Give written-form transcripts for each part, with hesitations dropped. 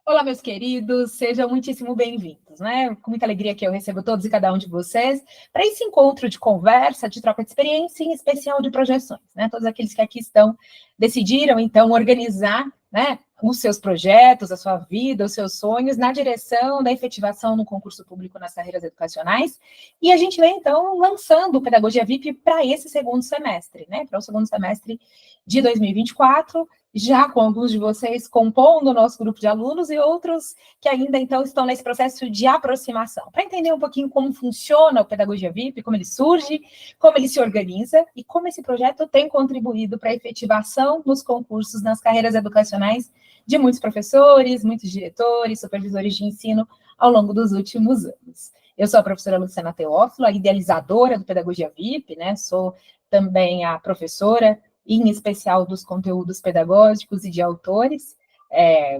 Olá, meus queridos, sejam muitíssimo bem-vindos, né? Com muita alegria que eu recebo todos e cada um de vocês para esse encontro de conversa, de troca de experiência, em especial de projeções, né? Todos aqueles que aqui estão decidiram, então, organizar, né, os seus projetos, a sua vida, os seus sonhos na direção da efetivação no concurso público nas carreiras educacionais. E a gente vem, então, lançando o Pedagogia VIP para esse segundo semestre, né? Para o segundo semestre de 2024, já com alguns de vocês compondo o nosso grupo de alunos e outros que ainda, então, estão nesse processo de aproximação, para entender um pouquinho como funciona o Pedagogia VIP, como ele surge, como ele se organiza e como esse projeto tem contribuído para a efetivação nos concursos, nas carreiras educacionais de muitos professores, muitos diretores, supervisores de ensino ao longo dos últimos anos. Eu sou a professora Luciana Teófilo, a idealizadora do Pedagogia VIP, né? Sou também a professora, em especial dos conteúdos pedagógicos e de autores.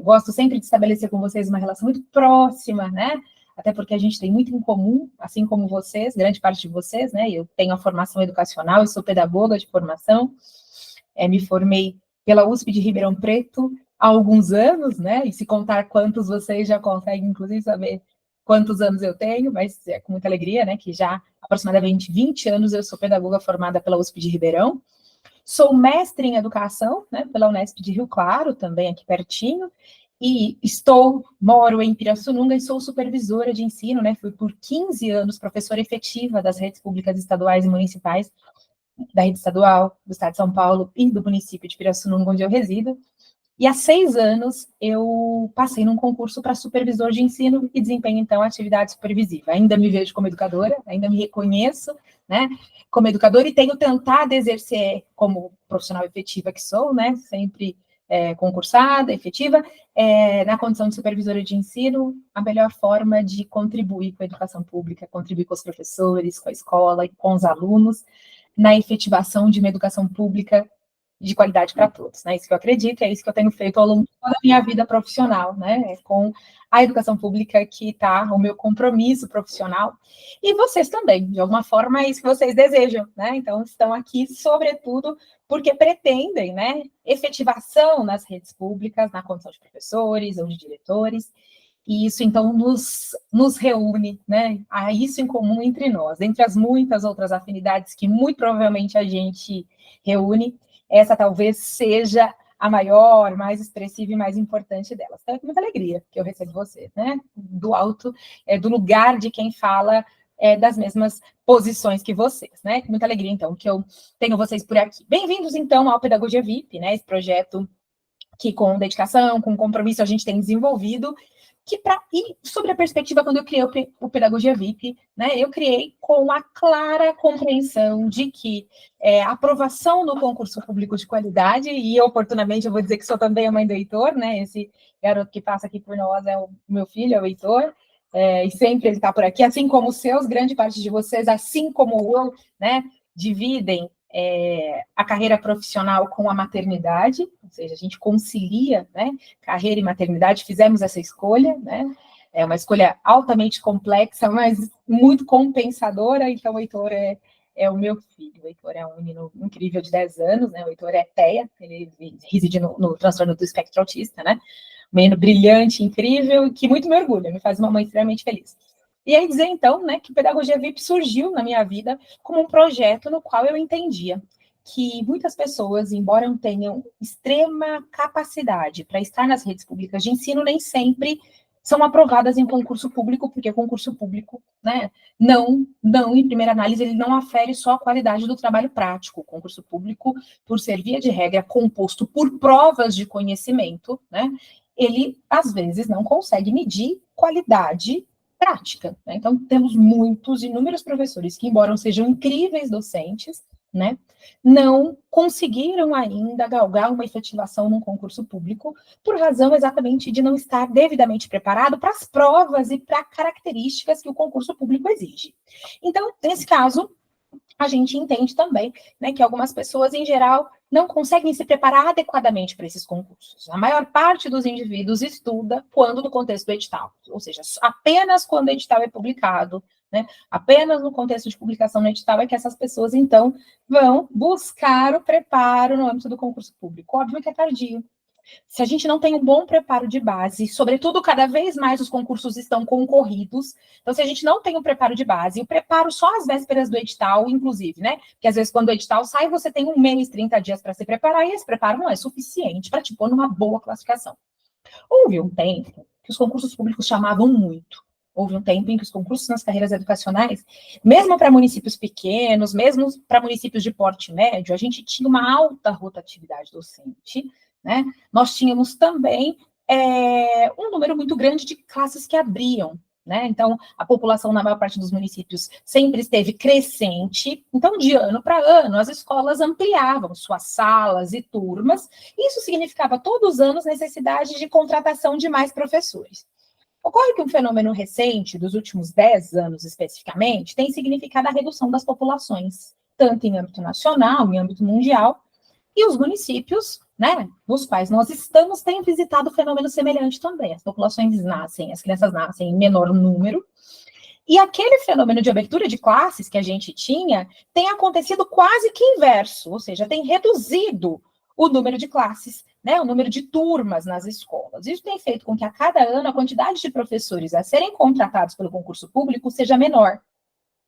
Gosto sempre de estabelecer com vocês uma relação muito próxima, né? Até porque a gente tem muito em comum, assim como vocês, grande parte de vocês, né? Eu tenho a formação educacional, eu sou pedagoga de formação, me formei pela USP de Ribeirão Preto há alguns anos, né? E se contar quantos vocês já conseguem, inclusive, saber quantos anos eu tenho, mas é com muita alegria, né? Que já há aproximadamente 20 anos eu sou pedagoga formada pela USP de Ribeirão. Sou mestre em educação, né, pela Unesp de Rio Claro, também aqui pertinho, e moro em Pirassununga e sou supervisora de ensino, né, fui por 15 anos professora efetiva das redes públicas estaduais e municipais, da rede estadual do estado de São Paulo e do município de Pirassununga, onde eu resido. E há 6 anos eu passei num concurso para supervisor de ensino e desempenho, então, atividade supervisiva. Ainda me vejo como educadora, ainda me reconheço, né, como educadora e tenho tentado exercer como profissional efetiva que sou, né, sempre concursada, efetiva, na condição de supervisora de ensino, a melhor forma de contribuir com a educação pública, contribuir com os professores, com a escola e com os alunos, na efetivação de uma educação pública de qualidade para todos, né? Isso que eu acredito, é isso que eu tenho feito ao longo de toda a minha vida profissional, né? Com a educação pública que está o meu compromisso profissional. E vocês também, de alguma forma, é isso que vocês desejam, né? Então, estão aqui, sobretudo, porque pretendem, né? Efetivação nas redes públicas, na condição de professores ou de diretores. E isso, então, nos reúne, né? Há isso em comum entre nós, entre as muitas outras afinidades que muito provavelmente a gente reúne, essa talvez seja a maior, mais expressiva e mais importante delas. Então, é com muita alegria que eu recebo vocês, né? Do alto, do lugar de quem fala das mesmas posições que vocês, né? Com muita alegria, então, que eu tenho vocês por aqui. Bem-vindos, então, ao Pedagogia VIP, né? Esse projeto que, com dedicação, com compromisso, a gente tem desenvolvido, e sobre a perspectiva, quando eu criei o Pedagogia VIP, né, eu criei com a clara compreensão de que a aprovação no concurso público de qualidade, e oportunamente eu vou dizer que sou também a mãe do Heitor, né, esse garoto que passa aqui por nós é o meu filho, é o Heitor, e sempre ele está por aqui, assim como os seus, grande parte de vocês, assim como eu, né, dividem a carreira profissional com a maternidade, ou seja, a gente concilia, né, carreira e maternidade, fizemos essa escolha, né, é uma escolha altamente complexa, mas muito compensadora, então o Heitor é o meu filho, o Heitor é um menino incrível de 10 anos, né, o Heitor é TEA, ele reside no transtorno do espectro autista, né, um menino brilhante, incrível, que muito me orgulha, me faz uma mãe extremamente feliz. E aí dizer, então, né, que Pedagogia VIP surgiu na minha vida como um projeto no qual eu entendia que muitas pessoas, embora não tenham extrema capacidade para estar nas redes públicas de ensino, nem sempre são aprovadas em concurso público, porque concurso público, né, em primeira análise, ele não afere só a qualidade do trabalho prático. O concurso público, por ser via de regra composto por provas de conhecimento, né, ele, às vezes, não consegue medir qualidade prática, né? Então, temos inúmeros professores que, embora sejam incríveis docentes, né, não conseguiram ainda galgar uma efetivação num concurso público, por razão exatamente de não estar devidamente preparado para as provas e para características que o concurso público exige. Então, nesse caso, a gente entende também, né, que algumas pessoas, em geral, não conseguem se preparar adequadamente para esses concursos. A maior parte dos indivíduos estuda quando no contexto do edital, ou seja, apenas quando o edital é publicado, né, apenas no contexto de publicação no edital é que essas pessoas, então, vão buscar o preparo no âmbito do concurso público. Óbvio que é tardio. Se a gente não tem um bom preparo de base, sobretudo cada vez mais os concursos estão concorridos, então se a gente não tem um preparo de base, o preparo só às vésperas do edital, inclusive, né? Porque às vezes quando o edital sai, você tem 1 mês, 30 dias para se preparar, e esse preparo não é suficiente para te pôr numa boa classificação. Houve um tempo que os concursos públicos chamavam muito. Houve um tempo em que os concursos nas carreiras educacionais, mesmo para municípios pequenos, mesmo para municípios de porte médio, a gente tinha uma alta rotatividade docente, né? Nós tínhamos também um número muito grande de classes que abriam, né? Então, a população na maior parte dos municípios sempre esteve crescente. Então, de ano para ano, as escolas ampliavam suas salas e turmas. Isso significava, todos os anos, necessidade de contratação de mais professores. Ocorre que um fenômeno recente, dos últimos 10 anos especificamente, tem significado a redução das populações, tanto em âmbito nacional, em âmbito mundial, e os municípios, né, nos quais nós estamos, têm visitado fenômeno semelhante também. As populações nascem, as crianças nascem em menor número, e aquele fenômeno de abertura de classes que a gente tinha tem acontecido quase que inverso, ou seja, tem reduzido o número de classes, né, o número de turmas nas escolas. Isso tem feito com que a cada ano a quantidade de professores a serem contratados pelo concurso público seja menor.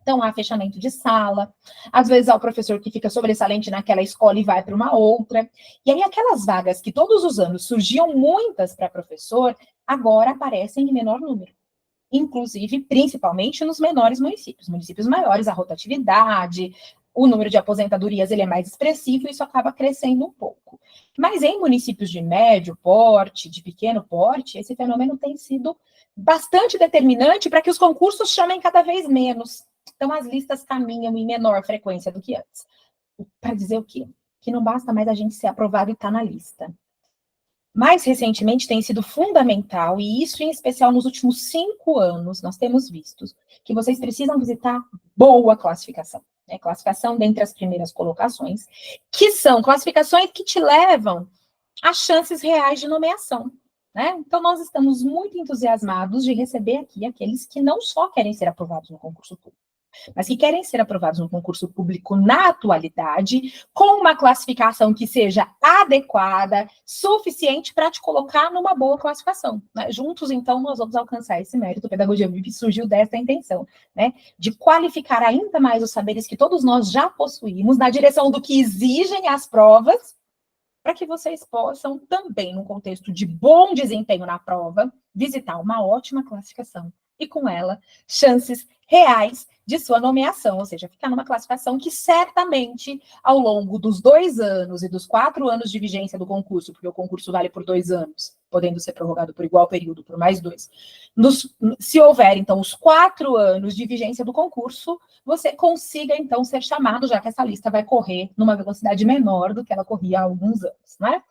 Então, há fechamento de sala, às vezes há o professor que fica sobressalente naquela escola e vai para uma outra. E aí, aquelas vagas que todos os anos surgiam muitas para professor, agora aparecem em menor número. Inclusive, principalmente nos menores municípios. Municípios maiores, a rotatividade, o número de aposentadorias ele é mais expressivo e isso acaba crescendo um pouco. Mas em municípios de médio porte, de pequeno porte, esse fenômeno tem sido bastante determinante para que os concursos chamem cada vez menos. Então, as listas caminham em menor frequência do que antes. Para dizer o quê? Que não basta mais a gente ser aprovado e estar na lista. Mais recentemente tem sido fundamental, e isso em especial nos últimos 5 anos, nós temos visto que vocês precisam visitar boa classificação, né? Classificação dentre as primeiras colocações, que são classificações que te levam a chances reais de nomeação, né? Então, nós estamos muito entusiasmados de receber aqui aqueles que não só querem ser aprovados no concurso público, mas que querem ser aprovados no concurso público na atualidade, com uma classificação que seja adequada, suficiente para te colocar numa boa classificação, né? Juntos, então, nós vamos alcançar esse mérito. A Pedagogia Viva surgiu dessa intenção, né? De qualificar ainda mais os saberes que todos nós já possuímos, na direção do que exigem as provas, para que vocês possam também, num contexto de bom desempenho na prova, visitar uma ótima classificação e, com ela, chances reais de sua nomeação, ou seja, ficar numa classificação que certamente, ao longo dos 2 anos e dos 4 anos de vigência do concurso, porque o concurso vale por 2 anos, podendo ser prorrogado por igual período, por mais 2, se houver, então, os 4 anos de vigência do concurso, você consiga, então, ser chamado, já que essa lista vai correr numa velocidade menor do que ela corria há alguns anos, né?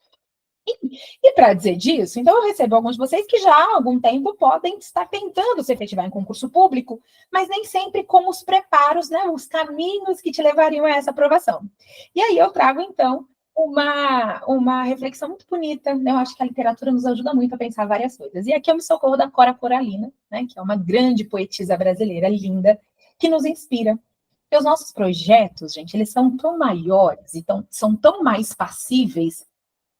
E para dizer disso, então eu recebo alguns de vocês que já há algum tempo podem estar tentando se efetivar em concurso público, mas nem sempre com os preparos, né, os caminhos que te levariam a essa aprovação. E aí eu trago, então, uma reflexão muito bonita, né? Eu acho que a literatura nos ajuda muito a pensar várias coisas. E aqui eu me socorro da Cora Coralina, né, que é uma grande poetisa brasileira, linda, que nos inspira. E os nossos projetos, gente, eles são tão maiores, então são tão mais passíveis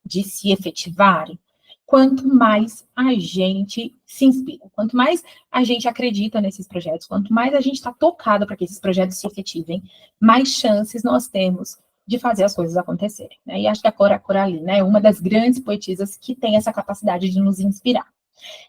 de se efetivarem, quanto mais a gente se inspira, quanto mais a gente acredita nesses projetos, quanto mais a gente está tocado para que esses projetos se efetivem, mais chances nós temos de fazer as coisas acontecerem, né? E acho que a Cora Coralina é uma das grandes poetisas que tem essa capacidade de nos inspirar.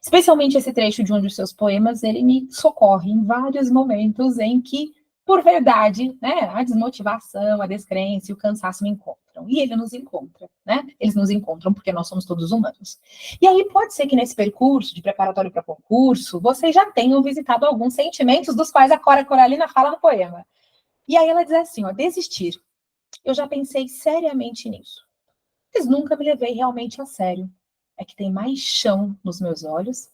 Especialmente esse trecho de um dos seus poemas, ele me socorre em vários momentos em que, por verdade, né, a desmotivação, a descrença e o cansaço me encontram. E ele nos encontra, né? Eles nos encontram porque nós somos todos humanos. E aí pode ser que nesse percurso de preparatório para concurso, vocês já tenham visitado alguns sentimentos dos quais a Cora Coralina fala no poema. E aí ela diz assim, ó, desistir. Eu já pensei seriamente nisso, mas nunca me levei realmente a sério. É que tem mais chão nos meus olhos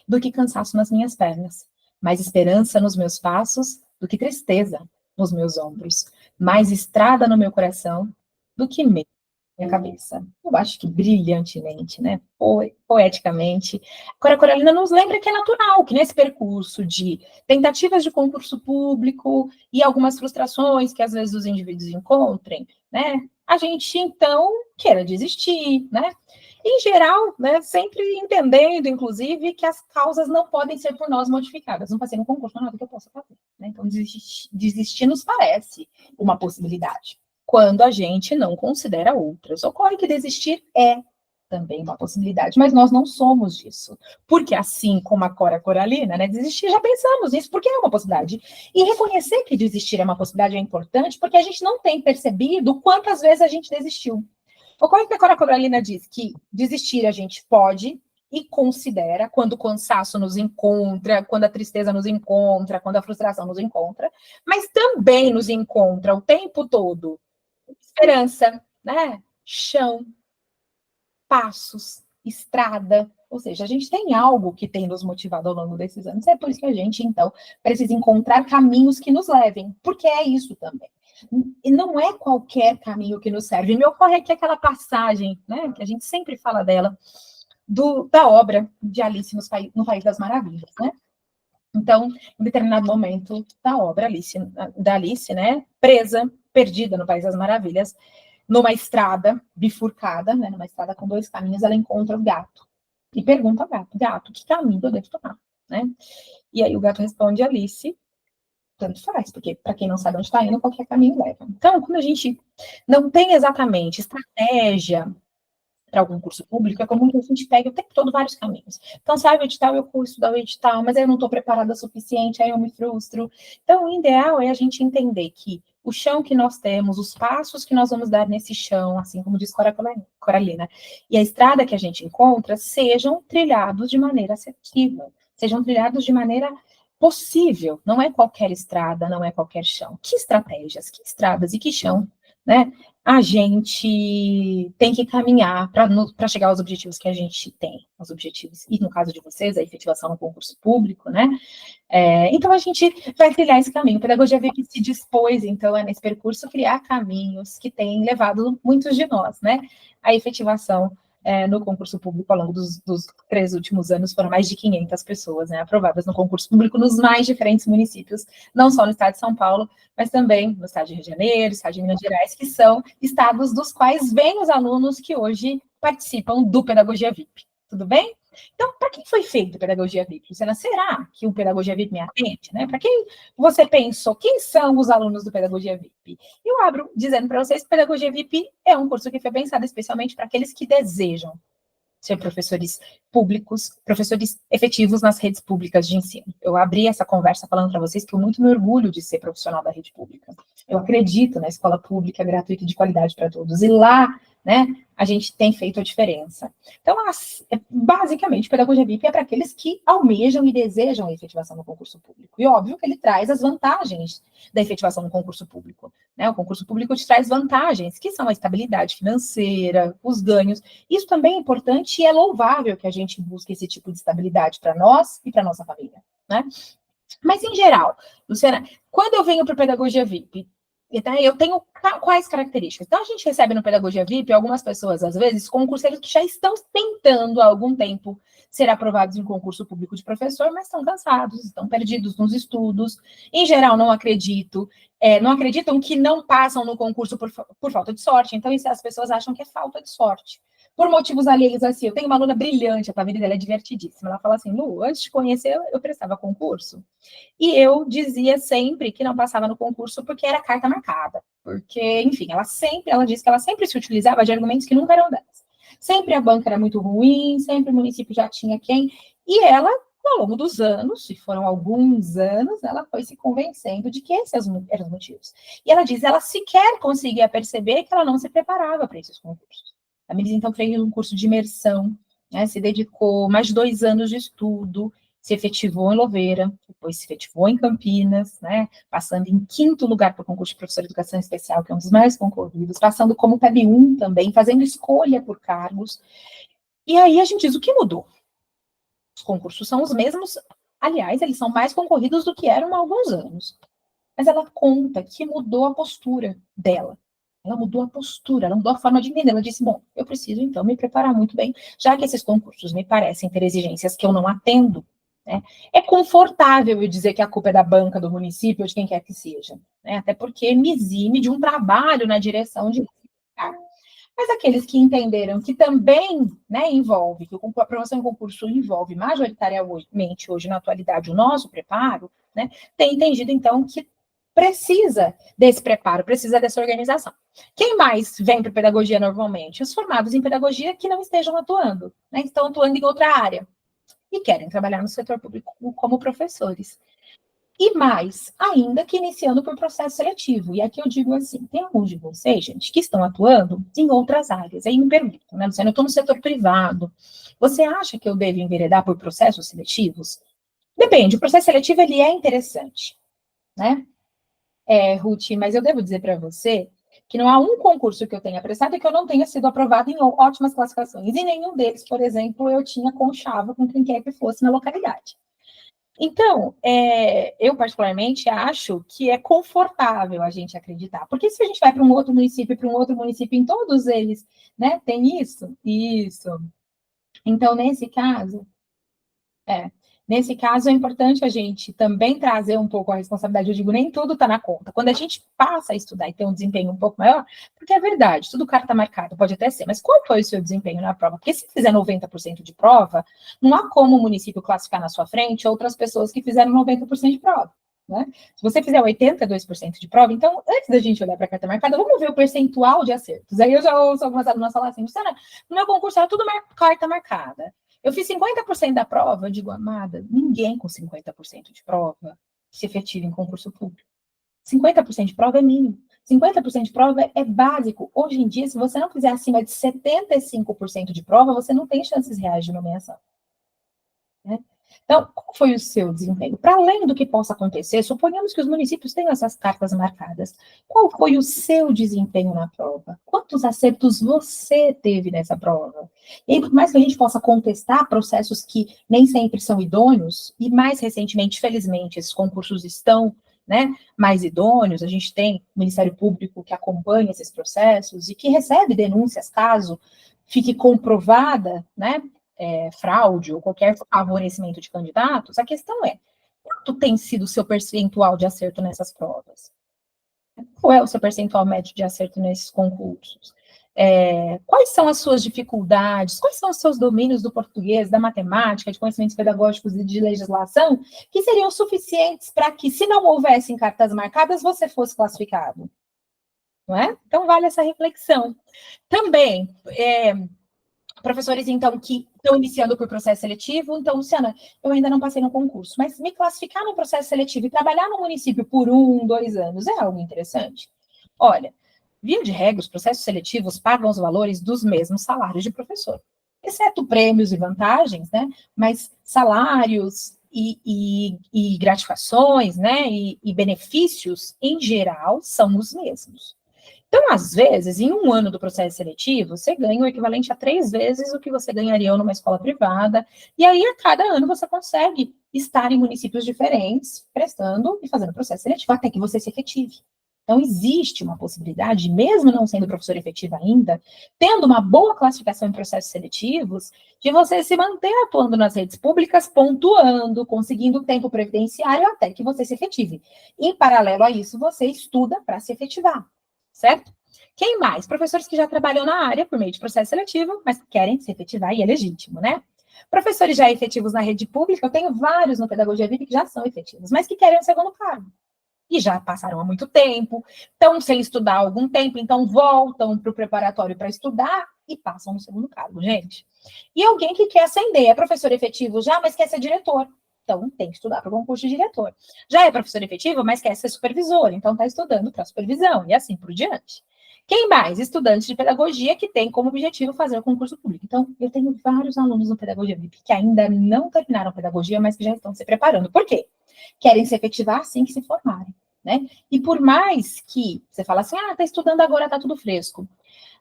do que cansaço nas minhas pernas, mais esperança nos meus passos do que tristeza nos meus ombros, mais estrada no meu coração do que medo na minha cabeça. Eu acho que brilhantemente, né? Poeticamente. Cora Coralina nos lembra que é natural que nesse percurso de tentativas de concurso público e algumas frustrações que às vezes os indivíduos encontrem, né? A gente, então, queira desistir, né? Em geral, né, sempre entendendo, inclusive, que as causas não podem ser por nós modificadas. Não passei no concurso, não é nada que eu possa fazer. Né? Então, desistir nos parece uma possibilidade, quando a gente não considera outras. Ocorre que desistir é também uma possibilidade, mas nós não somos disso. Porque assim como a Cora Coralina, né, desistir, já pensamos nisso, porque é uma possibilidade. E reconhecer que desistir é uma possibilidade é importante, porque a gente não tem percebido quantas vezes a gente desistiu. Ocorre que a Cora Coralina diz que desistir a gente pode e considera quando o cansaço nos encontra, quando a tristeza nos encontra, quando a frustração nos encontra, mas também nos encontra o tempo todo esperança, né? Chão, passos, estrada, ou seja, a gente tem algo que tem nos motivado ao longo desses anos. É por isso que a gente, então, precisa encontrar caminhos que nos levem, porque é isso também. E não é qualquer caminho que nos serve. Me ocorre aqui aquela passagem, né, que a gente sempre fala dela, da obra de Alice no País das Maravilhas, né? Então, em determinado momento da obra da Alice, né, presa, perdida no País das Maravilhas, numa estrada bifurcada, né, numa estrada com dois caminhos, ela encontra o gato. E pergunta ao gato, gato, que caminho eu devo tomar? Né? E aí o gato responde a Alice, tanto faz, porque para quem não sabe onde está indo, qualquer caminho leva. Então, quando a gente não tem exatamente estratégia para algum curso público, é comum que a gente pegue o tempo todo vários caminhos. Então, sai o edital, eu curso da edital, mas aí eu não estou preparada o suficiente, aí eu me frustro. Então, o ideal é a gente entender que o chão que nós temos, os passos que nós vamos dar nesse chão, assim como diz Coralina, e a estrada que a gente encontra, sejam trilhados de maneira assertiva, sejam trilhados de maneira possível. Não é qualquer estrada, não é qualquer chão. Que estratégias, que estradas e que chão, né? A gente tem que caminhar para chegar aos objetivos que a gente tem, os objetivos, e no caso de vocês, a efetivação no concurso público, né? Então, a gente vai trilhar esse caminho. A Pedagogia VIP se dispôs, então, nesse percurso, criar caminhos que têm levado muitos de nós, né? A efetivação no concurso público ao longo dos 3 últimos anos, foram mais de 500 pessoas, né, aprovadas no concurso público nos mais diferentes municípios, não só no estado de São Paulo, mas também no estado de Rio de Janeiro, estado de Minas Gerais, que são estados dos quais vêm os alunos que hoje participam do Pedagogia VIP. Tudo bem? Então, para quem foi feito Pedagogia VIP? Luciana, será que o Pedagogia VIP me atende? Né? Para quem você pensou? Quem são os alunos do Pedagogia VIP? Eu abro dizendo para vocês que Pedagogia VIP é um curso que foi pensado especialmente para aqueles que desejam ser professores públicos, professores efetivos nas redes públicas de ensino. Eu abri essa conversa falando para vocês que eu muito me orgulho de ser profissional da rede pública. Eu acredito na escola pública gratuita e de qualidade para todos. E lá, né, a gente tem feito a diferença. Então, basicamente, Pedagogia VIP é para aqueles que almejam e desejam a efetivação no concurso público. E óbvio que ele traz as vantagens da efetivação no concurso público. Né? O concurso público te traz vantagens, que são a estabilidade financeira, os ganhos. Isso também é importante e é louvável que a gente busque esse tipo de estabilidade para nós e para nossa família. Né? Mas, em geral, Luciana, quando eu venho para Pedagogia VIP, eu tenho quais características? Então, a gente recebe no Pedagogia VIP algumas pessoas, às vezes, concurseiros que já estão tentando há algum tempo ser aprovados em concurso público de professor, mas estão cansados, estão perdidos nos estudos. Em geral, não acreditam que não passam no concurso por falta de sorte. Então, as pessoas acham que é falta de sorte. Por motivos alheios, assim, eu tenho uma aluna brilhante, a família dela é divertidíssima. Ela fala assim, Lu, antes de conhecer, eu prestava concurso. E eu dizia sempre que não passava no concurso porque era carta marcada. Porque, enfim, ela disse que ela sempre se utilizava de argumentos que nunca eram delas. Sempre a banca era muito ruim, sempre o município já tinha quem. E ela, ao longo dos anos, e foram alguns anos, ela foi se convencendo de que esses eram os motivos. E ela diz, ela sequer conseguia perceber que ela não se preparava para esses concursos. A menina, então, fez um curso de imersão, né, se dedicou mais de 2 anos de estudo, se efetivou em Louveira, depois se efetivou em Campinas, né, passando em 5º lugar para o concurso de professor de educação especial, que é um dos mais concorridos, passando como PEB1 também, fazendo escolha por cargos. E aí a gente diz, o que mudou? Os concursos são os mesmos, aliás, eles são mais concorridos do que eram há alguns anos. Mas ela conta que mudou a postura dela. Ela mudou a postura, ela mudou a forma de entender. Ela disse, bom, eu preciso, então, me preparar muito bem, já que esses concursos me parecem ter exigências que eu não atendo. Né? É confortável eu dizer que a culpa é da banca, do município, ou de quem quer que seja. Né? Até porque me exime de um trabalho na direção de... Mas aqueles que entenderam que também, né, envolve, que a aprovação em concurso envolve majoritariamente hoje, na atualidade, o nosso preparo, né, tem entendido, então, que precisa desse preparo, precisa dessa organização. Quem mais vem para pedagogia normalmente? Os formados em pedagogia que não estejam atuando, né, estão atuando em outra área e querem trabalhar no setor público como professores. E mais, ainda que iniciando por processo seletivo. E aqui eu digo assim, tem alguns de vocês, gente, que estão atuando em outras áreas. Aí me perguntam, né, Luciana, eu estou no setor privado. Você acha que eu devo enveredar por processos seletivos? Depende, o processo seletivo, ele é interessante, né? Ruth, mas eu devo dizer para você que não há um concurso que eu tenha prestado e que eu não tenha sido aprovado em ótimas classificações. E nenhum deles, por exemplo, eu tinha conchavo com quem quer que fosse na localidade. Então, eu particularmente acho que é confortável a gente acreditar, porque se a gente vai para um outro município, em todos eles, né, tem isso. Então, nesse caso é importante a gente também trazer um pouco a responsabilidade. Eu digo, nem tudo está na conta. Quando a gente passa a estudar e ter um desempenho um pouco maior, porque é verdade, tudo carta marcada, pode até ser, mas qual foi o seu desempenho na prova? Porque se fizer 90% de prova, não há como o município classificar na sua frente outras pessoas que fizeram 90% de prova. Né? Se você fizer 82% de prova, então, antes da gente olhar para a carta marcada, vamos ver o percentual de acertos. Aí eu já ouço algumas alunas falar assim, Luciana, no meu concurso era tudo carta marcada. Eu fiz 50% da prova, eu digo, amada, ninguém com 50% de prova se efetiva em concurso público. 50% de prova é mínimo. 50% de prova é básico. Hoje em dia, se você não fizer acima de 75% de prova, você não tem chances reais de nomeação. Né? Então, qual foi o seu desempenho? Para além do que possa acontecer, suponhamos que os municípios tenham essas cartas marcadas. Qual foi o seu desempenho na prova? Quantos acertos você teve nessa prova? E aí, por mais que a gente possa contestar processos que nem sempre são idôneos, e mais recentemente, felizmente, esses concursos estão, né, mais idôneos, a gente tem o Ministério Público que acompanha esses processos e que recebe denúncias caso fique comprovada, né, fraude ou qualquer favorecimento de candidatos, a questão é, quanto tem sido o seu percentual de acerto nessas provas? Qual é o seu percentual médio de acerto nesses concursos? Quais são as suas dificuldades? Quais são os seus domínios do português, da matemática, de conhecimentos pedagógicos e de legislação, que seriam suficientes para que, se não houvessem cartas marcadas, você fosse classificado? Não é? Então, vale essa reflexão. Também, professores, então, que estão iniciando por processo seletivo. Então, Luciana, eu ainda não passei no concurso, mas me classificar no processo seletivo e trabalhar no município por 1, 2 anos é algo interessante? Olha, via de regra, os processos seletivos pagam os valores dos mesmos salários de professor, exceto prêmios e vantagens, né? Mas salários e gratificações, né? E benefícios, em geral, são os mesmos. Então, às vezes, em um ano do processo seletivo, você ganha o equivalente a 3 vezes o que você ganharia numa escola privada, e aí a cada ano você consegue estar em municípios diferentes, prestando e fazendo processo seletivo, até que você se efetive. Então, existe uma possibilidade, mesmo não sendo professor efetivo ainda, tendo uma boa classificação em processos seletivos, de você se manter atuando nas redes públicas, pontuando, conseguindo tempo previdenciário até que você se efetive. Em paralelo a isso, você estuda para se efetivar. Certo? Quem mais? Professores que já trabalham na área por meio de processo seletivo, mas querem se efetivar e é legítimo, né? Professores já efetivos na rede pública, eu tenho vários no Pedagogia VIP que já são efetivos, mas que querem o segundo cargo. E já passaram há muito tempo, estão sem estudar há algum tempo, então voltam para o preparatório para estudar e passam no segundo cargo, gente. E alguém que quer ascender, é professor efetivo já, mas quer ser diretor. Então, tem que estudar para o concurso de diretor. Já é professor efetivo, mas quer ser supervisor, então está estudando para supervisão, e assim por diante. Quem mais? Estudantes de pedagogia que tem como objetivo fazer o concurso público. Então, eu tenho vários alunos no Pedagogia VIP que ainda não terminaram pedagogia, mas que já estão se preparando. Por quê? Querem se efetivar assim que se formarem, né? E por mais que você fala assim, está estudando agora, está tudo fresco.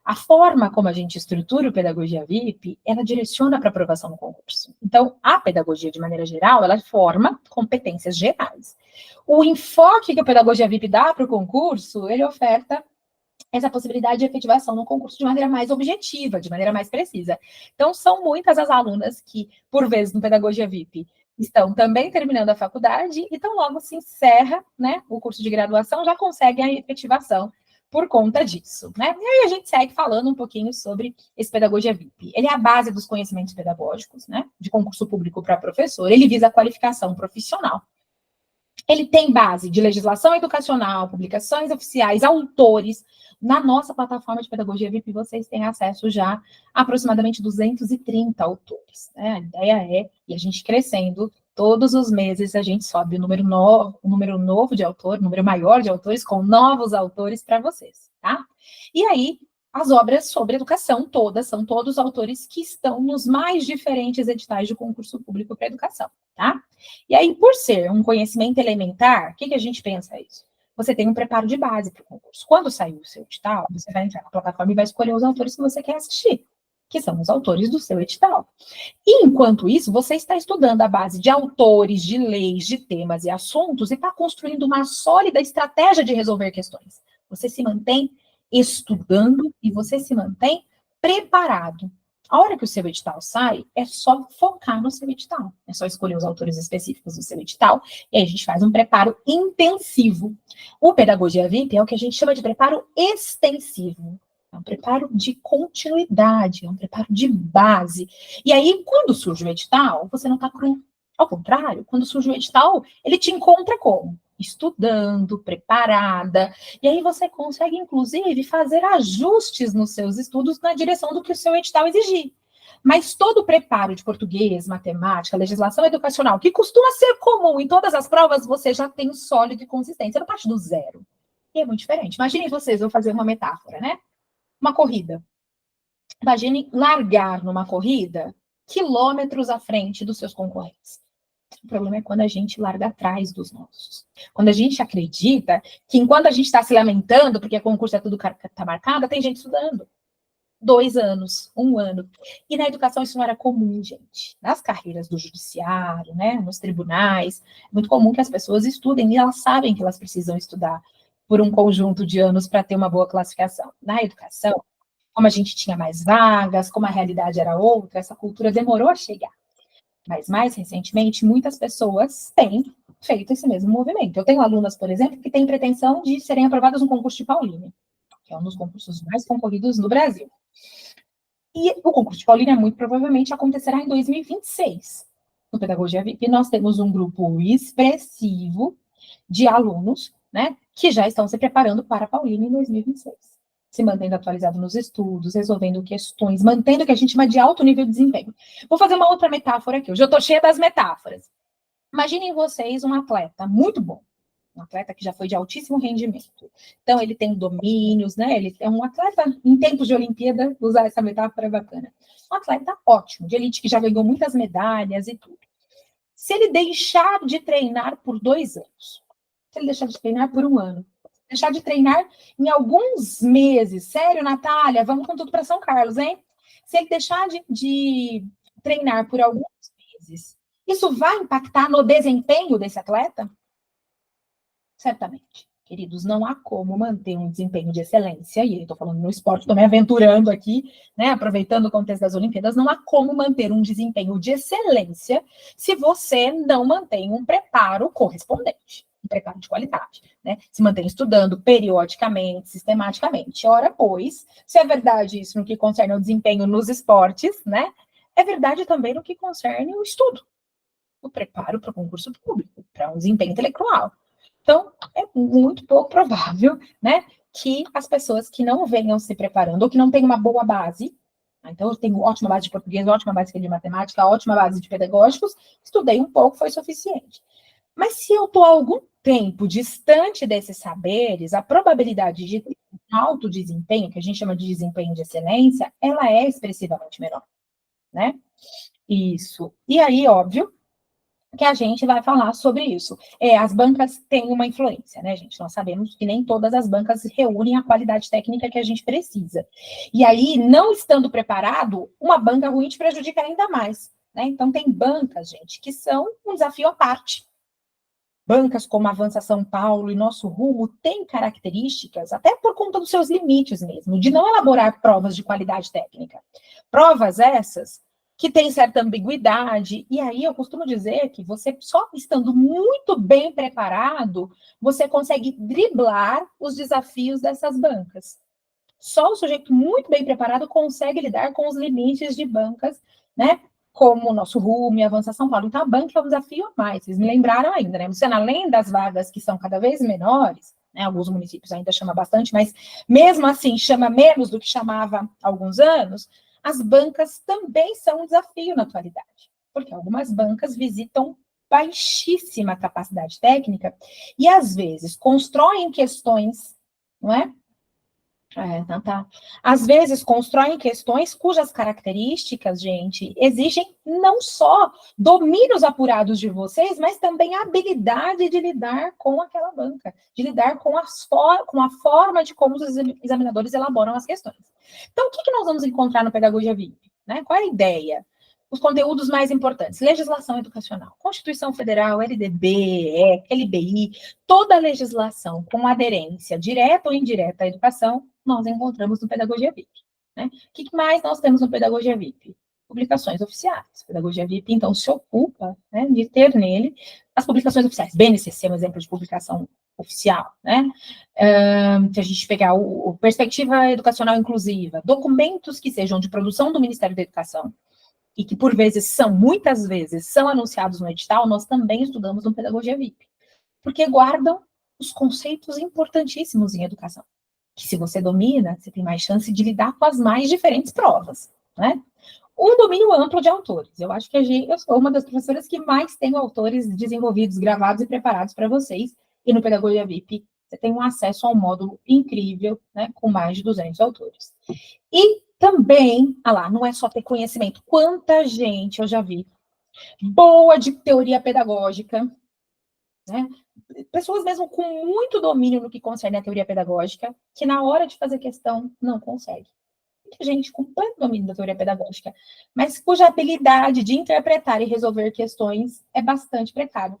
A forma como a gente estrutura o Pedagogia VIP, ela direciona para aprovação no concurso. Então, a pedagogia, de maneira geral, ela forma competências gerais. O enfoque que a Pedagogia VIP dá para o concurso, ele oferta essa possibilidade de efetivação no concurso de maneira mais objetiva, de maneira mais precisa. Então, são muitas as alunas que, por vezes, no Pedagogia VIP, estão também terminando a faculdade, e então logo se encerra, né, o curso de graduação, já conseguem a efetivação por conta disso, né? E aí a gente segue falando um pouquinho sobre esse Pedagogia VIP. Ele é a base dos conhecimentos pedagógicos, né? De concurso público para professor. Ele visa a qualificação profissional. Ele tem base de legislação educacional, publicações oficiais, autores. Na nossa plataforma de Pedagogia VIP, vocês têm acesso já a aproximadamente 230 autores, né? A ideia é, e a gente crescendo, todos os meses a gente sobe o número novo de autor, número maior de autores, com novos autores para vocês, tá? E aí, as obras sobre educação todas, são todos autores que estão nos mais diferentes editais de concurso público para educação, tá? E aí, por ser um conhecimento elementar, o que a gente pensa isso? Você tem um preparo de base para o concurso. Quando sair o seu edital, você vai entrar na plataforma e vai escolher os autores que você quer assistir, que são os autores do seu edital. E, enquanto isso, você está estudando a base de autores, de leis, de temas e assuntos e está construindo uma sólida estratégia de resolver questões. Você se mantém estudando e você se mantém preparado. A hora que o seu edital sai, é só focar no seu edital. É só escolher os autores específicos do seu edital e aí a gente faz um preparo intensivo. O Pedagogia VIP é o que a gente chama de preparo extensivo. É um preparo de continuidade, é um preparo de base. E aí, quando surge o edital, você não está cru. Ao contrário, quando surge o edital, ele te encontra como? Estudando, preparada, e aí você consegue, inclusive, fazer ajustes nos seus estudos na direção do que o seu edital exigir. Mas todo o preparo de português, matemática, legislação educacional, que costuma ser comum em todas as provas, você já tem sólido e consistente, você não parte do zero. E é muito diferente. Imaginem vocês, vou fazer uma metáfora, né? Uma corrida. Imagine largar numa corrida quilômetros à frente dos seus concorrentes. O problema é quando a gente larga atrás dos nossos. Quando a gente acredita que enquanto a gente está se lamentando, porque concurso é tudo está marcado, tem gente estudando. 2 anos, 1 ano. E na educação isso não era comum, gente. Nas carreiras do judiciário, né, nos tribunais, é muito comum que as pessoas estudem e elas sabem que elas precisam estudar por um conjunto de anos para ter uma boa classificação. Na educação, como a gente tinha mais vagas, como a realidade era outra, essa cultura demorou a chegar. Mas, mais recentemente, muitas pessoas têm feito esse mesmo movimento. Eu tenho alunas, por exemplo, que têm pretensão de serem aprovadas no concurso de Paulínia, que é um dos concursos mais concorridos no Brasil. E o concurso de Paulínia, muito provavelmente, acontecerá em 2026. No Pedagogia VIP, nós temos um grupo expressivo de alunos, né, que já estão se preparando para a Paulínia em 2026. Se mantendo atualizado nos estudos, resolvendo questões, mantendo o que a gente chama de alto nível de desempenho. Vou fazer uma outra metáfora aqui. Hoje eu estou cheia das metáforas. Imaginem vocês um atleta muito bom, um atleta que já foi de altíssimo rendimento. Então, ele tem domínios, né? Ele é um atleta, em tempos de Olimpíada, usar essa metáfora é bacana. Um atleta ótimo, de elite, que já ganhou muitas medalhas e tudo. Se ele deixar de treinar por 2 anos, se ele deixar de treinar por 1 ano, deixar de treinar em alguns meses. Sério, Natália? Vamos com tudo para São Carlos, hein? Se ele deixar de treinar por alguns meses, isso vai impactar no desempenho desse atleta? Certamente. Queridos, não há como manter um desempenho de excelência, e eu estou falando no esporte, estou me aventurando aqui, né, aproveitando o contexto das Olimpíadas, não há como manter um desempenho de excelência se você não mantém um preparo correspondente. Um preparo de qualidade, né? Se mantém estudando periodicamente, sistematicamente. Ora, pois, se é verdade isso no que concerne ao desempenho nos esportes, né? É verdade também no que concerne o estudo, o preparo para o concurso público, para um desempenho intelectual. Então, é muito pouco provável, né, que as pessoas que não venham se preparando ou que não têm uma boa base, então eu tenho ótima base de português, ótima base de matemática, ótima base de pedagógicos, estudei um pouco, foi suficiente. Mas se eu estou há algum tempo distante desses saberes, a probabilidade de ter um alto desempenho, que a gente chama de desempenho de excelência, ela é expressivamente menor, né? Isso. E aí, óbvio, que a gente vai falar sobre isso. As bancas têm uma influência, né, gente? Nós sabemos que nem todas as bancas reúnem a qualidade técnica que a gente precisa. E aí, não estando preparado, uma banca ruim te prejudica ainda mais, né? Então, tem bancas, gente, que são um desafio à parte. Bancas como Avança São Paulo e Nosso Rumo têm características, até por conta dos seus limites mesmo, de não elaborar provas de qualidade técnica. Provas essas que tem certa ambiguidade, e aí eu costumo dizer que você, só estando muito bem preparado, você consegue driblar os desafios dessas bancas. Só o sujeito muito bem preparado consegue lidar com os limites de bancas, né? Como o nosso Rumo e Avança São Paulo. Então, a banca é um desafio a mais. Vocês me lembraram ainda, né? Luciana, além das vagas que são cada vez menores, né? Alguns municípios ainda chama bastante, mas mesmo assim chama menos do que chamava há alguns anos, as bancas também são um desafio na atualidade, porque algumas bancas visitam baixíssima capacidade técnica e, às vezes, constroem questões, não é? Então tá. Às vezes constroem questões cujas características, gente, exigem não só domínios apurados de vocês, mas também a habilidade de lidar com aquela banca, de lidar com a forma de como os examinadores elaboram as questões. Então, o que nós vamos encontrar no Pedagogia VIP? Né? Qual é a ideia? Os conteúdos mais importantes: legislação educacional, Constituição Federal, LDB, LBI, toda a legislação com aderência direta ou indireta à educação, nós encontramos no Pedagogia VIP. Né? O que mais nós temos no Pedagogia VIP? Publicações oficiais. Pedagogia VIP, então, se ocupa, né, de ter nele as publicações oficiais. BNCC é um exemplo de publicação oficial, né? Se a gente pegar o Perspectiva Educacional Inclusiva, documentos que sejam de produção do Ministério da Educação, e que, por vezes, muitas vezes, são anunciados no edital, nós também estudamos no Pedagogia VIP. Porque guardam os conceitos importantíssimos em educação. Que, se você domina, você tem mais chance de lidar com as mais diferentes provas, né? Um domínio amplo de autores. Eu acho que eu sou uma das professoras que mais tenho autores desenvolvidos, gravados e preparados para vocês. E no Pedagogia VIP, você tem um acesso a um módulo incrível, né, com mais de 200 autores. E também, não é só ter conhecimento. Quanta gente eu já vi boa de teoria pedagógica, né? Pessoas mesmo com muito domínio no que concerne a teoria pedagógica, que na hora de fazer questão não consegue. Muita gente com pleno domínio da teoria pedagógica, mas cuja habilidade de interpretar e resolver questões é bastante precária.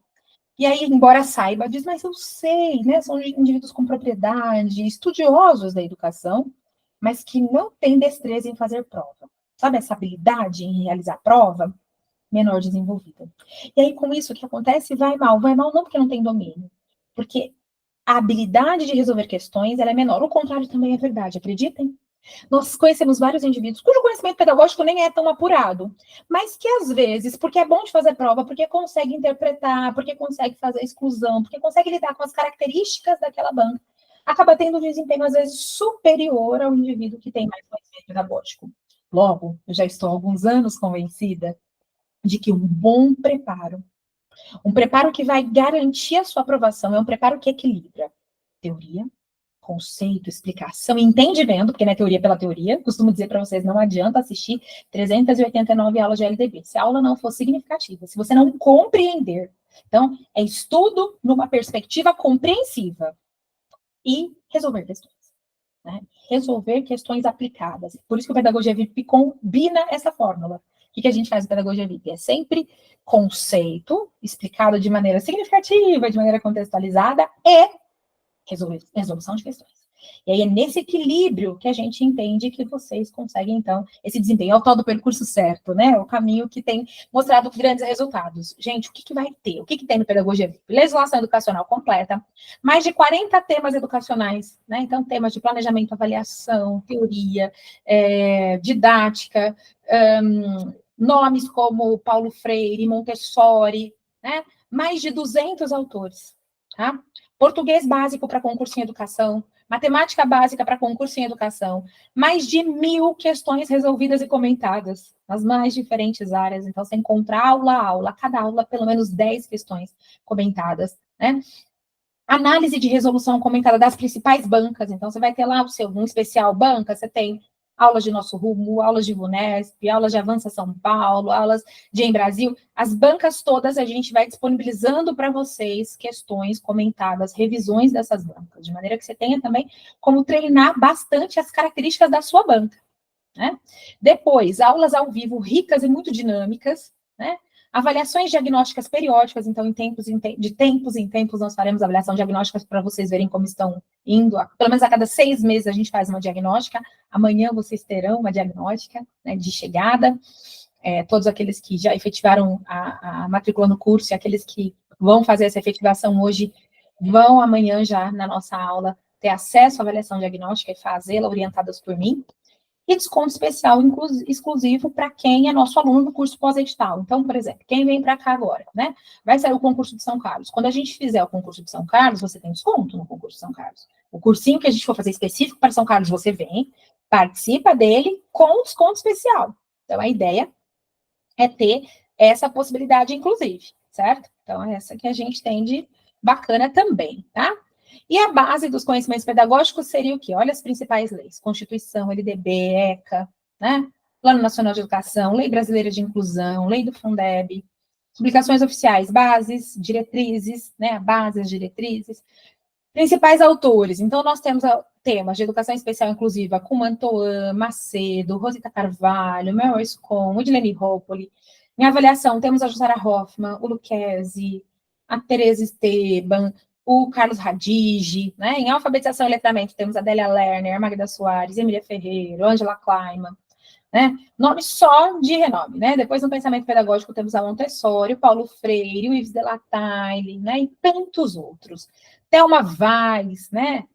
E aí, embora saiba, diz, mas eu sei, né? São indivíduos com propriedade, estudiosos da educação, mas que não têm destreza em fazer prova. Sabe essa habilidade em realizar prova? Menor desenvolvida. E aí, com isso, o que acontece? Vai mal. Vai mal não porque não tem domínio, porque a habilidade de resolver questões ela é menor. O contrário também é verdade, acreditem? Nós conhecemos vários indivíduos cujo conhecimento pedagógico nem é tão apurado, mas que, às vezes, porque é bom de fazer prova, porque consegue interpretar, porque consegue fazer exclusão, porque consegue lidar com as características daquela banca, acaba tendo um desempenho, às vezes, superior ao indivíduo que tem mais conhecimento pedagógico. Logo, eu já estou há alguns anos convencida de que um bom preparo, um preparo que vai garantir a sua aprovação, é um preparo que equilibra teoria, conceito, explicação, entendimento, porque não é teoria pela teoria. Costumo dizer para vocês, não adianta assistir 389 aulas de LDB. Se a aula não for significativa, se você não compreender. Então, é estudo numa perspectiva compreensiva e resolver questões. Né? Resolver questões aplicadas. Por isso que o Pedagogia VIP combina essa fórmula. O que a gente faz no Pedagogia VIP? É sempre conceito explicado de maneira significativa, de maneira contextualizada e resolução de questões. E aí é nesse equilíbrio que a gente entende que vocês conseguem, então, esse desempenho. É o tal do percurso certo, né? O caminho que tem mostrado grandes resultados. Gente, o que vai ter? O que tem no Pedagogia VIP? Legislação educacional completa, mais de 40 temas educacionais, né? Então, temas de planejamento, avaliação, teoria, didática, nomes como Paulo Freire, Montessori, né? Mais de 200 autores, tá? Português básico para concurso em educação, matemática básica para concurso em educação, mais de 1000 questões resolvidas e comentadas nas mais diferentes áreas. Então, você encontra aula a aula, cada aula pelo menos 10 questões comentadas, né? Análise de resolução comentada das principais bancas. Então, você vai ter lá um especial banca, você tem aulas de Nosso Rumo, aulas de VUNESP, aulas de Avança São Paulo, aulas de Em Brasil. As bancas todas a gente vai disponibilizando para vocês questões comentadas, revisões dessas bancas, de maneira que você tenha também como treinar bastante as características da sua banca. Né? Depois, aulas ao vivo ricas e muito dinâmicas, né? Avaliações diagnósticas periódicas, então, de tempos em tempos, nós faremos avaliação diagnóstica para vocês verem como estão indo. Pelo menos a cada 6 meses a gente faz uma diagnóstica. Amanhã vocês terão uma diagnóstica, né, de chegada. todos aqueles que já efetivaram a matrícula no curso e aqueles que vão fazer essa efetivação hoje, vão amanhã já na nossa aula ter acesso à avaliação diagnóstica e fazê-la orientadas por mim. E desconto especial exclusivo para quem é nosso aluno do curso pós-edital. Então, por exemplo, quem vem para cá agora, né? Vai sair o concurso de São Carlos. Quando a gente fizer o concurso de São Carlos, você tem desconto no concurso de São Carlos. O cursinho que a gente for fazer específico para São Carlos, você vem, participa dele com desconto especial. Então, a ideia é ter essa possibilidade, inclusive, certo? Então, é essa que a gente tem de bacana também, tá? E a base dos conhecimentos pedagógicos seria o quê? Olha as principais leis: Constituição, LDB, ECA, né? Plano Nacional de Educação, Lei Brasileira de Inclusão, Lei do Fundeb, publicações oficiais, bases, diretrizes, né? Bases, diretrizes, principais autores. Então, nós temos temas de educação especial inclusiva com Mantoan, Macedo, Rosita Carvalho, Mel Scon, Udilene Roppoli. Em avaliação, temos a Jussara Hoffmann, o Lucchesi, a Tereza Esteban, o Carlos Radigi, né? Em alfabetização e letramento, temos a Adélia Lerner, a Magda Soares, Emília Ferreira, Ângela Kleiman, né? Nome só de renome, né? Depois, no pensamento pedagógico, temos a Montessori, o Paulo Freire, o Yves de la Taille, né? E tantos outros. Thelma Weiss, né?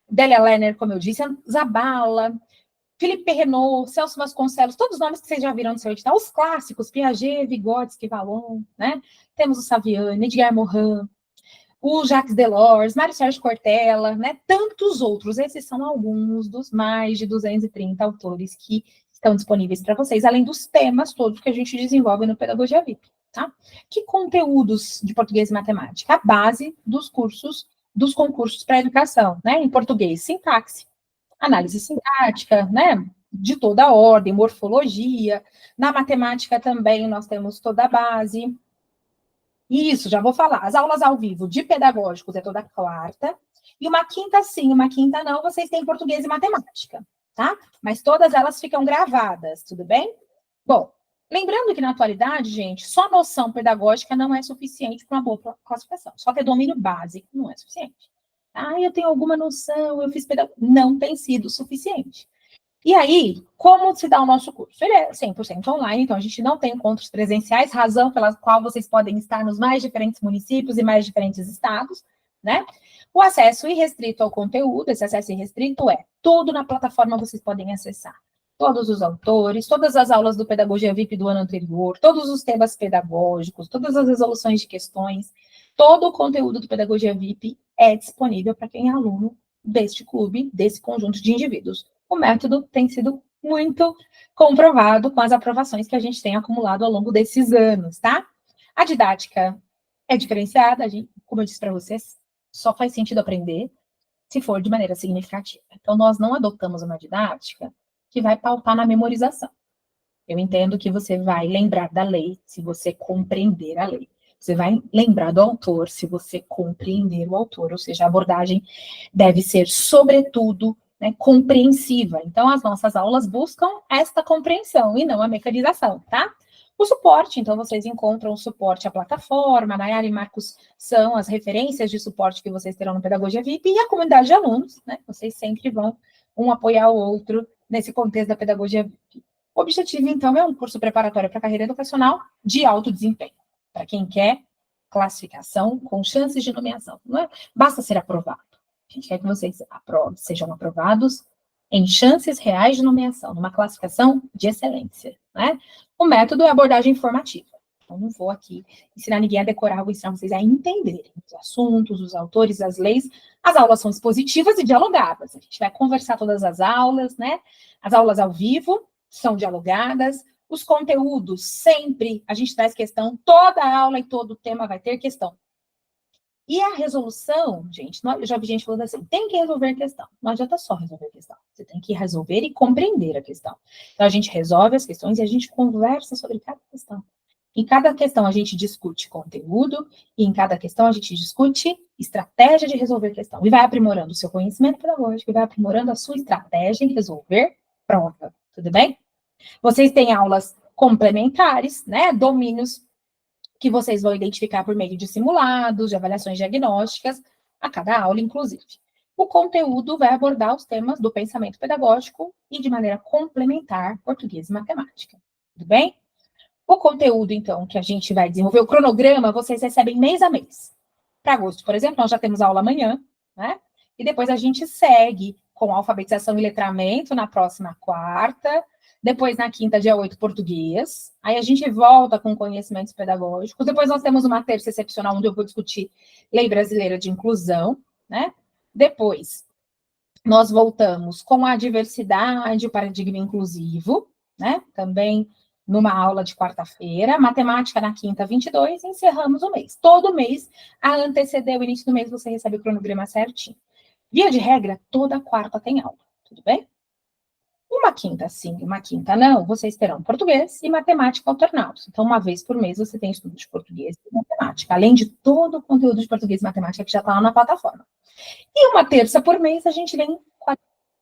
Délia Lerner, como eu disse, Zabala, Felipe Renault, Celso Vasconcelos, todos os nomes que vocês já viram no seu edital, os clássicos, Piaget, Vygotsky, Vallon, né? Temos o Saviani, Edgar Morin, o Jacques Delors, Mário Sérgio Cortella, né? Tantos outros. Esses são alguns dos mais de 230 autores que estão disponíveis para vocês, além dos temas todos que a gente desenvolve no Pedagogia VIP, tá? Que conteúdos de português e matemática? A base dos cursos, dos concursos para educação, né? Em português, sintaxe, análise sintática, né? De toda a ordem, morfologia. Na matemática também nós temos toda a base. Isso, já vou falar. As aulas ao vivo de pedagógicos é toda quarta. E uma quinta sim, uma quinta não, vocês têm português e matemática, tá? Mas todas elas ficam gravadas, tudo bem? Bom, lembrando que na atualidade, gente, só noção pedagógica não é suficiente para uma boa classificação. Só ter domínio básico não é suficiente. Ah, eu tenho alguma noção, eu fiz pedagógica. Não tem sido suficiente. E aí, como se dá o nosso curso? Ele é 100% online, então a gente não tem encontros presenciais, razão pela qual vocês podem estar nos mais diferentes municípios e mais diferentes estados, né? O acesso irrestrito ao conteúdo, esse acesso irrestrito é tudo na plataforma vocês podem acessar. Todos os autores, todas as aulas do Pedagogia VIP do ano anterior, todos os temas pedagógicos, todas as resoluções de questões, todo o conteúdo do Pedagogia VIP é disponível para quem é aluno deste clube, desse conjunto de indivíduos. O método tem sido muito comprovado com as aprovações que a gente tem acumulado ao longo desses anos, tá? A didática é diferenciada, como eu disse para vocês, só faz sentido aprender se for de maneira significativa. Então, nós não adotamos uma didática que vai pautar na memorização. Eu entendo que você vai lembrar da lei se você compreender a lei. Você vai lembrar do autor se você compreender o autor, ou seja, a abordagem deve ser, sobretudo, né, compreensiva. Então, as nossas aulas buscam esta compreensão e não a mecanização, tá? O suporte, então, vocês encontram o suporte à plataforma, Nayara e Marcos são as referências de suporte que vocês terão no Pedagogia VIP e a comunidade de alunos, né? Vocês sempre vão um apoiar o outro nesse contexto da Pedagogia VIP. O objetivo, então, é um curso preparatório para a carreira educacional de alto desempenho, para quem quer classificação com chances de nomeação. Não é? Basta ser aprovado. A gente quer que vocês sejam aprovados em chances reais de nomeação, numa classificação de excelência, né? O método é abordagem informativa. Então, não vou aqui ensinar ninguém a decorar, vou ensinar vocês a entenderem os assuntos, os autores, as leis. As aulas são expositivas e dialogadas. A gente vai conversar todas as aulas, né? As aulas ao vivo são dialogadas. Os conteúdos, sempre a gente traz questão, toda aula e todo tema vai ter questão. E a resolução, gente, eu já vi gente falando assim, tem que resolver a questão. Não adianta só resolver a questão. Você tem que resolver e compreender a questão. Então, a gente resolve as questões e a gente conversa sobre cada questão. Em cada questão, a gente discute conteúdo e em cada questão, a gente discute estratégia de resolver a questão. E vai aprimorando o seu conhecimento pedagógico e vai aprimorando a sua estratégia em resolver prova. Tudo bem? Vocês têm aulas complementares, né? Domínios que vocês vão identificar por meio de simulados, de avaliações diagnósticas, a cada aula, inclusive. O conteúdo vai abordar os temas do pensamento pedagógico e, de maneira complementar, português e matemática. Tudo bem? O conteúdo, então, que a gente vai desenvolver, o cronograma, vocês recebem mês a mês. Para agosto, por exemplo, nós já temos aula amanhã, né? E depois a gente segue com alfabetização e letramento na próxima quarta, depois na quinta, dia 8, português. Aí a gente volta com conhecimentos pedagógicos. Depois nós temos uma terça excepcional, onde eu vou discutir Lei Brasileira de Inclusão, né? Depois, nós voltamos com a diversidade, o paradigma inclusivo, né? Também numa aula de quarta-feira, matemática na quinta, 22, e encerramos o mês. Todo mês, a anteceder o início do mês, você recebe o cronograma certinho. Via de regra, toda quarta tem aula, tudo bem? Uma quinta sim, uma quinta não, vocês terão português e matemática alternados. Então, uma vez por mês, você tem estudo de português e matemática, além de todo o conteúdo de português e matemática que já está lá na plataforma. E uma terça por mês, a gente vem com a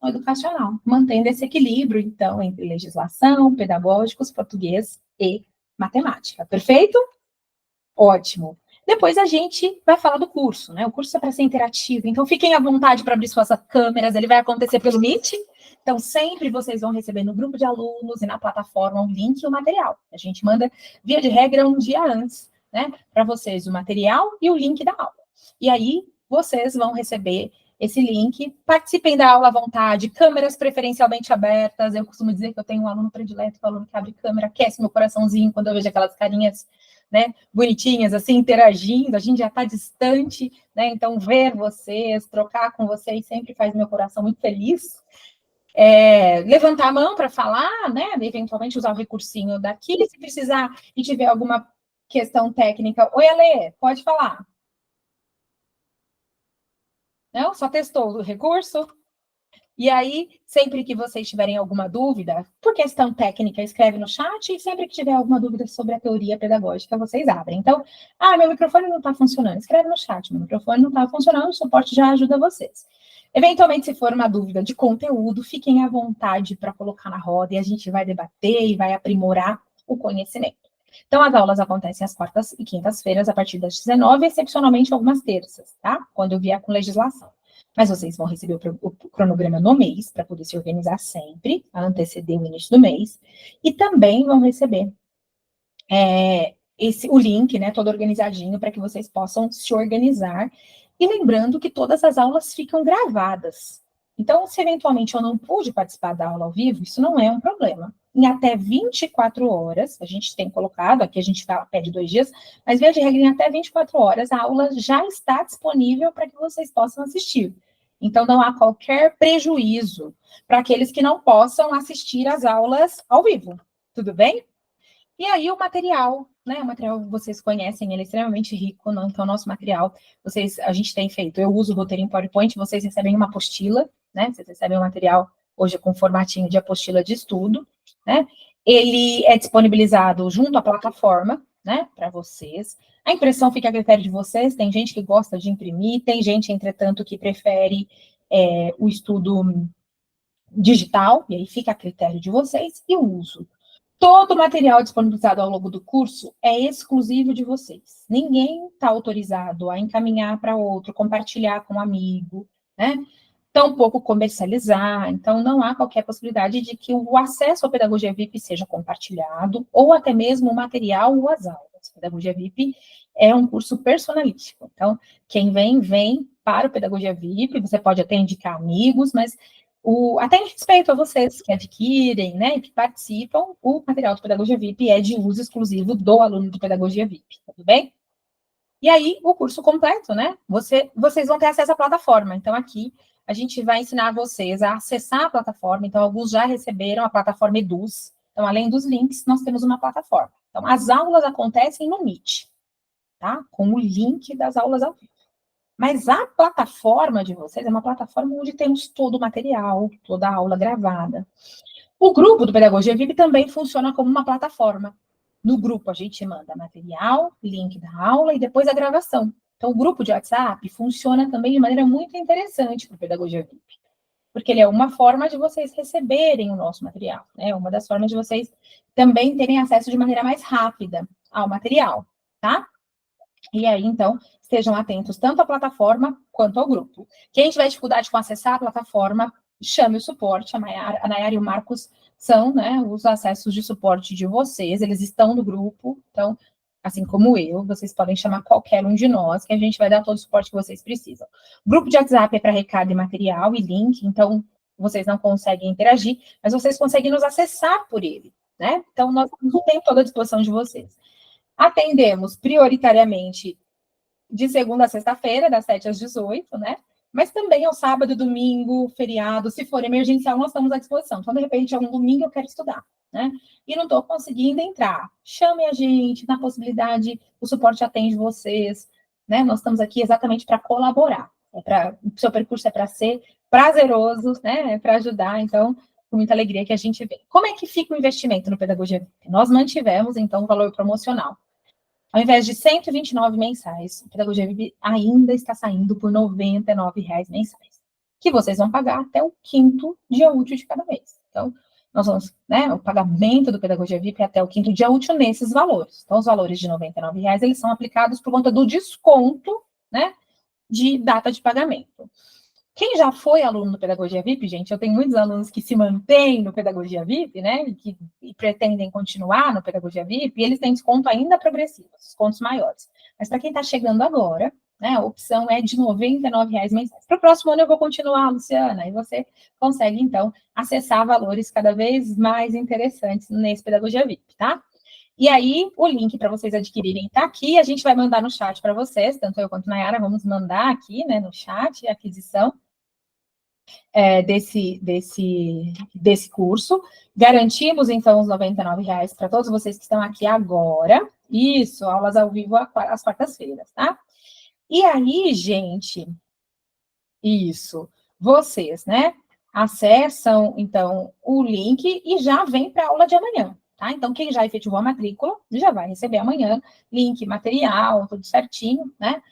educacional, mantendo esse equilíbrio, então, entre legislação, pedagógicos, português e matemática. Perfeito? Ótimo. Depois a gente vai falar do curso, né? O curso é para ser interativo, então fiquem à vontade para abrir suas câmeras, ele vai acontecer pelo Meet. Então, sempre vocês vão receber no grupo de alunos e na plataforma um link e o material. A gente manda, via de regra, um dia antes, né? Para vocês o material e o link da aula. E aí, vocês vão receber esse link, participem da aula à vontade, câmeras preferencialmente abertas. Eu costumo dizer que eu tenho um aluno predileto, um aluno que abre câmera, aquece meu coraçãozinho quando eu vejo aquelas carinhas, né, bonitinhas, assim, interagindo, a gente já está distante, né, então ver vocês, trocar com vocês sempre faz meu coração muito feliz. Levantar a mão para falar, né, eventualmente usar o recursinho daqui, se precisar e tiver alguma questão técnica. Oi, Ale, pode falar. Não? Só testou o recurso? E aí, sempre que vocês tiverem alguma dúvida, por questão técnica, escreve no chat, e sempre que tiver alguma dúvida sobre a teoria pedagógica, vocês abrem. Então, meu microfone não está funcionando, escreve no chat, meu microfone não está funcionando, o suporte já ajuda vocês. Eventualmente, se for uma dúvida de conteúdo, fiquem à vontade para colocar na roda, e a gente vai debater e vai aprimorar o conhecimento. Então, as aulas acontecem às quartas e quintas-feiras, a partir das 19, excepcionalmente algumas terças, tá? Quando eu vier com legislação. Mas vocês vão receber o cronograma no mês, para poder se organizar sempre, a anteceder o início do mês, e também vão receber o link, né, todo organizadinho, para que vocês possam se organizar. E lembrando que todas as aulas ficam gravadas. Então, se eventualmente eu não pude participar da aula ao vivo, isso não é um problema. Em até 24 horas, a gente tem colocado, aqui a gente pede 2 dias, mas via de regra, em até 24 horas, a aula já está disponível para que vocês possam assistir. Então, não há qualquer prejuízo para aqueles que não possam assistir às aulas ao vivo. Tudo bem? E aí o material, né? O material vocês conhecem, ele é extremamente rico, não? Então, nosso material, a gente tem feito, eu uso o roteiro em PowerPoint, vocês recebem uma apostila, né? Vocês recebem um material hoje com formatinho de apostila de estudo, né? Ele é disponibilizado junto à plataforma, né? Para vocês. A impressão fica a critério de vocês, tem gente que gosta de imprimir, tem gente, entretanto, que prefere o estudo digital, e aí fica a critério de vocês, e o uso. Todo o material disponibilizado ao longo do curso é exclusivo de vocês. Ninguém está autorizado a encaminhar para outro, compartilhar com um amigo, né? Tampouco comercializar. Então, não há qualquer possibilidade de que o acesso à Pedagogia VIP seja compartilhado, ou até mesmo o material ou as aulas. Pedagogia VIP é um curso personalístico. Então, quem vem para o Pedagogia VIP, você pode até indicar amigos, mas até em respeito a vocês que adquirem, né, que participam, o material de Pedagogia VIP é de uso exclusivo do aluno de Pedagogia VIP, tudo bem? E aí, o curso completo, né, vocês vão ter acesso à plataforma. Então, aqui, a gente vai ensinar vocês a acessar a plataforma. Então, alguns já receberam a plataforma Eduz. Então, além dos links, nós temos uma plataforma. Então, as aulas acontecem no Meet, tá? Com o link das aulas ao vivo. Mas a plataforma de vocês é uma plataforma onde temos todo o material, toda a aula gravada. O grupo do Pedagogia VIP também funciona como uma plataforma. No grupo, a gente manda material, link da aula e depois a gravação. Então, o grupo de WhatsApp funciona também de maneira muito interessante para o Pedagogia VIP, porque ele é uma forma de vocês receberem o nosso material, né? Uma das formas de vocês também terem acesso de maneira mais rápida ao material, tá? E aí, então, estejam atentos tanto à plataforma quanto ao grupo. Quem tiver dificuldade com acessar a plataforma, chame o suporte, a Nayara e o Marcos são, né, os acessos de suporte de vocês, eles estão no grupo, então, assim como eu, vocês podem chamar qualquer um de nós, que a gente vai dar todo o suporte que vocês precisam. O grupo de WhatsApp é para recado e material e link, então vocês não conseguem interagir, mas vocês conseguem nos acessar por ele, né? Então, nós temos o tempo todo à disposição de vocês. Atendemos prioritariamente de segunda a sexta-feira, das 7 às 18, né? Mas também ao sábado, domingo, feriado, se for emergencial, nós estamos à disposição. Então, de repente, é um domingo eu quero estudar, né? E não estou conseguindo entrar. Chame a gente, na possibilidade, o suporte atende vocês, né? Nós estamos aqui exatamente para colaborar. O seu percurso é para ser prazeroso, né? É para ajudar, então, com muita alegria que a gente vê. Como é que fica o investimento no Pedagogia VIP? Nós mantivemos, então, o valor promocional. Ao invés de 129 mensais, o Pedagogia VIP ainda está saindo por R$ 99 mensais, que vocês vão pagar até o 5º dia útil de cada mês. Então, nós vamos, né, o pagamento do Pedagogia VIP é até o 5º dia útil nesses valores. Então, os valores de R$ 99, eles são aplicados por conta do desconto, né, de data de pagamento. Quem já foi aluno do Pedagogia VIP, gente, eu tenho muitos alunos que se mantêm no Pedagogia VIP, né, e pretendem continuar no Pedagogia VIP, e eles têm desconto ainda progressivo, descontos maiores. Mas para quem está chegando agora, né, a opção é de R$ 99 mensais. Para o próximo ano eu vou continuar, Luciana, e você consegue, então, acessar valores cada vez mais interessantes nesse Pedagogia VIP, tá? E aí, o link para vocês adquirirem está aqui, a gente vai mandar no chat para vocês, tanto eu quanto a Nayara, vamos mandar aqui, né, no chat, a aquisição desse curso. Garantimos, então, os R$ 99 para todos vocês que estão aqui agora. Isso, aulas ao vivo às quartas-feiras, tá? E aí, gente, isso, vocês, né, acessam, então, o link e já vem para a aula de amanhã. Tá? Então, quem já efetivou a matrícula, já vai receber amanhã link, material, tudo certinho, né?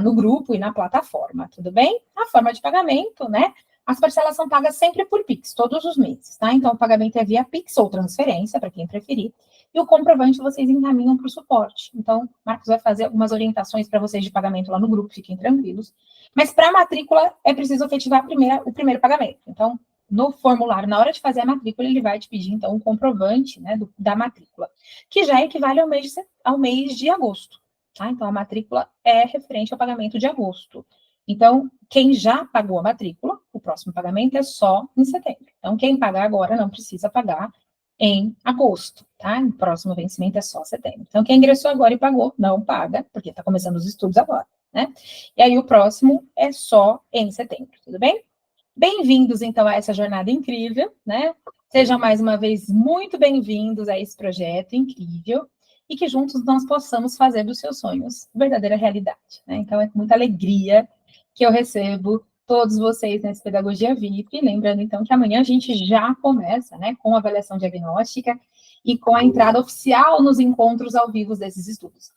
No grupo e na plataforma, tudo bem? A forma de pagamento, né? As parcelas são pagas sempre por Pix, todos os meses, tá? Então, o pagamento é via Pix ou transferência, para quem preferir, e o comprovante vocês encaminham para o suporte. Então, o Marcos vai fazer algumas orientações para vocês de pagamento lá no grupo, fiquem tranquilos. Mas para a matrícula, é preciso efetivar o primeiro pagamento. Então, no formulário, na hora de fazer a matrícula, ele vai te pedir, então, um comprovante, né, da matrícula, que já equivale ao mês de agosto, tá? Então, a matrícula é referente ao pagamento de agosto. Então, quem já pagou a matrícula, o próximo pagamento é só em setembro. Então, quem pagar agora não precisa pagar em agosto, tá? O próximo vencimento é só setembro. Então, quem ingressou agora e pagou, não paga, porque está começando os estudos agora, né? E aí, o próximo é só em setembro, tudo bem? Bem-vindos, então, a essa jornada incrível, né? Sejam mais uma vez muito bem-vindos a esse projeto incrível e que juntos nós possamos fazer dos seus sonhos verdadeira realidade, né? Então, é com muita alegria que eu recebo todos vocês nessa Pedagogia VIP, lembrando, então, que amanhã a gente já começa, né, com a avaliação diagnóstica e com a entrada oficial nos encontros ao vivo desses estudos.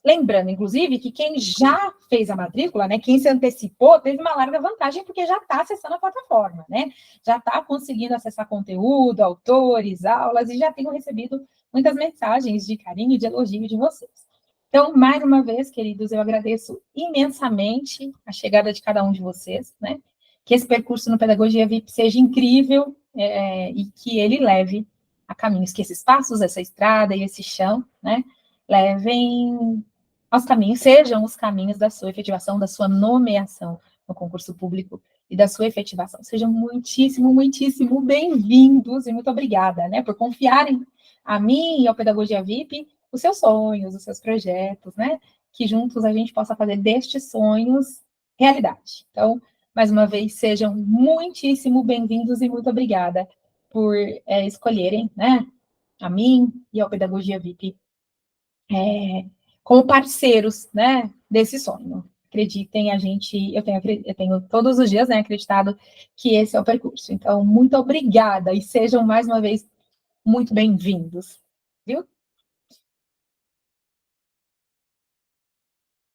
Lembrando, inclusive, que quem já fez a matrícula, né, quem se antecipou, teve uma larga vantagem, porque já está acessando a plataforma, né? Já está conseguindo acessar conteúdo, autores, aulas, e já tenho recebido muitas mensagens de carinho e de elogio de vocês. Então, mais uma vez, queridos, eu agradeço imensamente a chegada de cada um de vocês, né? Que esse percurso no Pedagogia VIP seja incrível e que ele leve a caminhos, que esses passos, essa estrada e esse chão, né, levem aos caminhos, sejam os caminhos da sua efetivação, da sua nomeação no concurso público e da sua efetivação. Sejam muitíssimo, muitíssimo bem-vindos e muito obrigada, né, por confiarem a mim e ao Pedagogia VIP os seus sonhos, os seus projetos, né, que juntos a gente possa fazer destes sonhos realidade. Então, mais uma vez, sejam muitíssimo bem-vindos e muito obrigada por escolherem, né, a mim e ao Pedagogia VIP como parceiros, né, desse sonho. Acreditem, eu tenho todos os dias, né, acreditado que esse é o percurso. Então, muito obrigada e sejam mais uma vez muito bem-vindos, viu?